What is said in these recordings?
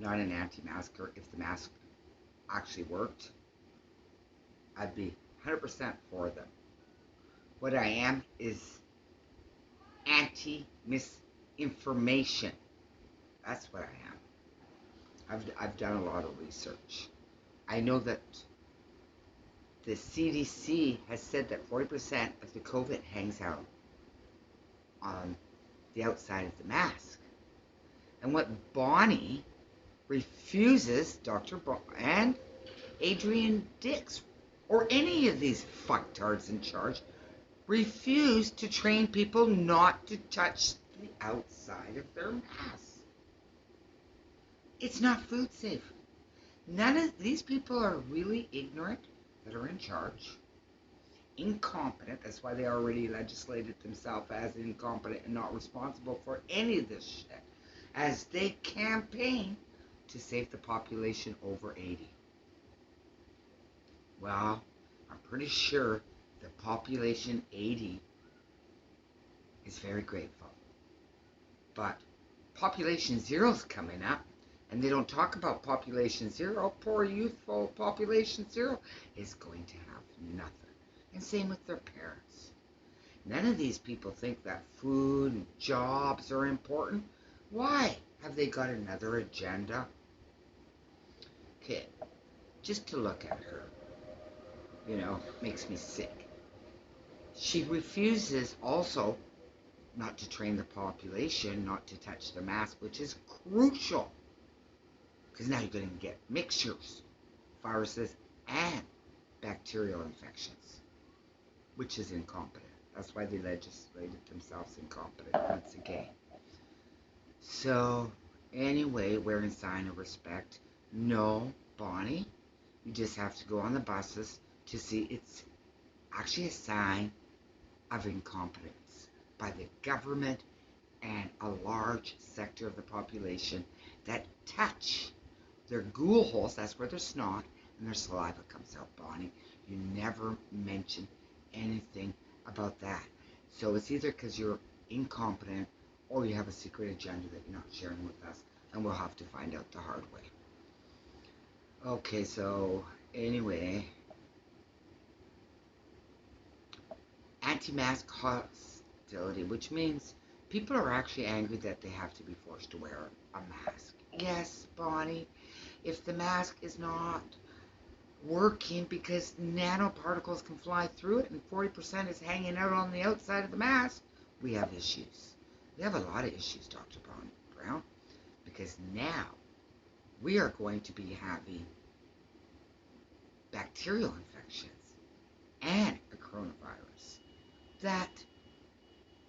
not an anti-masker. If the mask actually worked, I'd be 100% for them. What I am is anti-misinformation. That's what I am. I've done a lot of research. I know that the CDC has said that 40% of the COVID hangs out on the outside of the mask. And what Bonnie refuses, and Adrian Dix, or any of these fucktards in charge, refuse to train people not to touch the outside of their masks. It's not food safe. None of these people are really ignorant that are in charge, incompetent. That's why they already legislated themselves as incompetent and not responsible for any of this shit, as they campaign to save the population over 80. Well, I'm pretty sure the population 80 is very grateful. But population 0 is coming up, and they don't talk about population 0. Poor youthful population 0 is going to have nothing. And same with their parents. None of these people think that food and jobs are important. Why? Have they got another agenda? Okay, just to look at her, makes me sick. She refuses also not to train the population not to touch their mask, which is crucial. Because now you're going to get mixtures, viruses, and bacterial infections, which is incompetent. That's why they legislated themselves incompetent once again. So, anyway, wearing sign of respect. No, Bonnie, you just have to go on the buses to see it's actually a sign of incompetence by the government and a large sector of the population that touch their ghoul holes. That's where their snot and their saliva comes out, Bonnie. You never mention anything about that. So it's either because you're incompetent or you have a secret agenda that you're not sharing with us, and we'll have to find out the hard way. Okay, so anyway, anti-mask hostility, which means people are actually angry that they have to be forced to wear a mask. Yes, Bonnie, if the mask is not working because nanoparticles can fly through it and 40% is hanging out on the outside of the mask, we have issues. We have a lot of issues, Dr. Brown, because now we are going to be having bacterial infections and a coronavirus that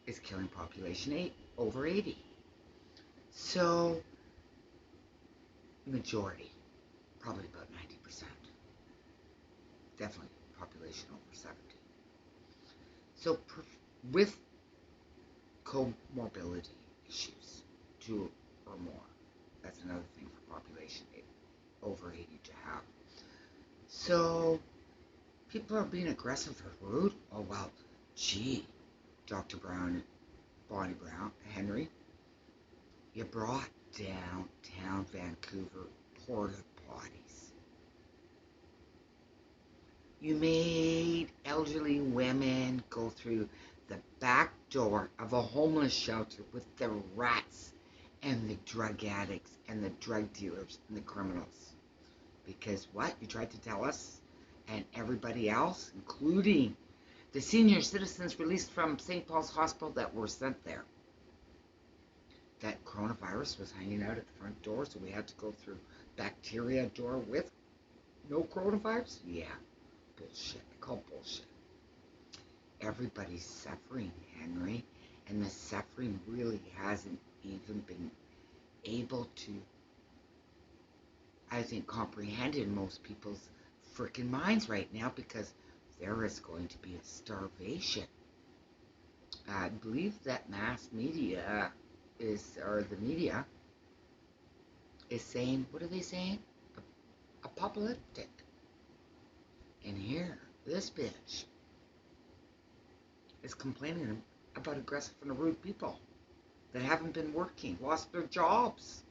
is killing population over 80. So, majority, probably about 90%. Definitely population over 70. So, with comorbidity issues, 2 or more, that's another thing for population over 80 to have. So, people are being aggressive or rude. Oh, well, gee, Dr. Brown, Bonnie Brown, Henry, you brought downtown Vancouver porta potties. You made elderly women go through the back door of a homeless shelter with the rats and the drug addicts and the drug dealers and the criminals. Because what? You tried to tell us and everybody else, including the senior citizens released from St. Paul's Hospital that were sent there, that coronavirus was hanging out at the front door, so we had to go through bacteria door with no coronavirus? Yeah, bullshit. I call bullshit. Everybody's suffering, Henry, and the suffering really hasn't even been able to, I think, comprehend in most people's freaking minds right now, because there is going to be a starvation. I believe that mass media the media is saying, what are they saying? Apocalyptic. And here, this bitch is complaining about aggressive and rude people that haven't been working, lost their jobs.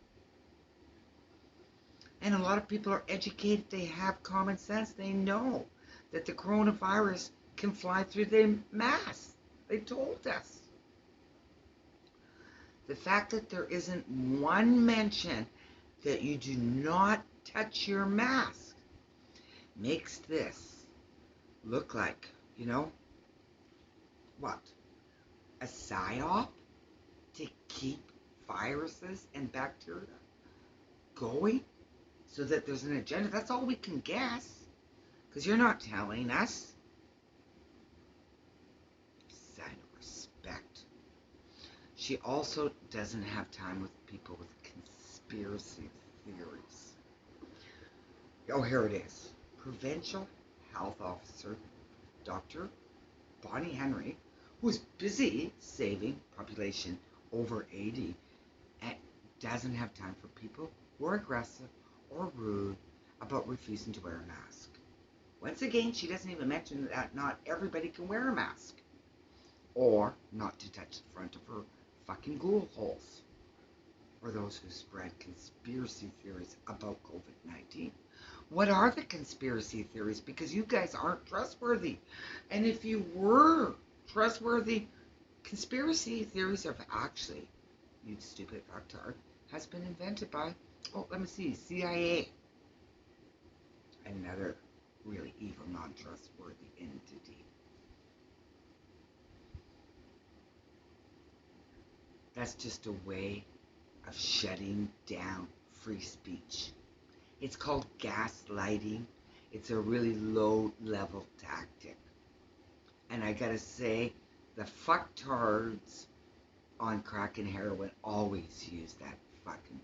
And a lot of people are educated. They have common sense. They know that the coronavirus can fly through the mask. They told us. The fact that there isn't one mention that you do not touch your mask makes this look like, what? A psyop to keep viruses and bacteria going so that there's an agenda. That's all we can guess, because you're not telling us. Sign of respect. She also doesn't have time with people with conspiracy theories. Oh, here it is. Provincial Health Officer Dr. Bonnie Henry, who is busy saving population over 80 and doesn't have time for people who are aggressive or rude about refusing to wear a mask. Once again, she doesn't even mention that not everybody can wear a mask, or not to touch the front of her fucking ghoul holes, or those who spread conspiracy theories about COVID-19. What are the conspiracy theories? Because you guys aren't trustworthy. And if you were trustworthy, conspiracy theories are actually, you stupid fucktard, has been invented by, CIA. Another really evil, non-trustworthy entity. That's just a way of shutting down free speech. It's called gaslighting. It's a really low-level tactic. And I gotta say, the fucktards on crack and heroin always use that fucking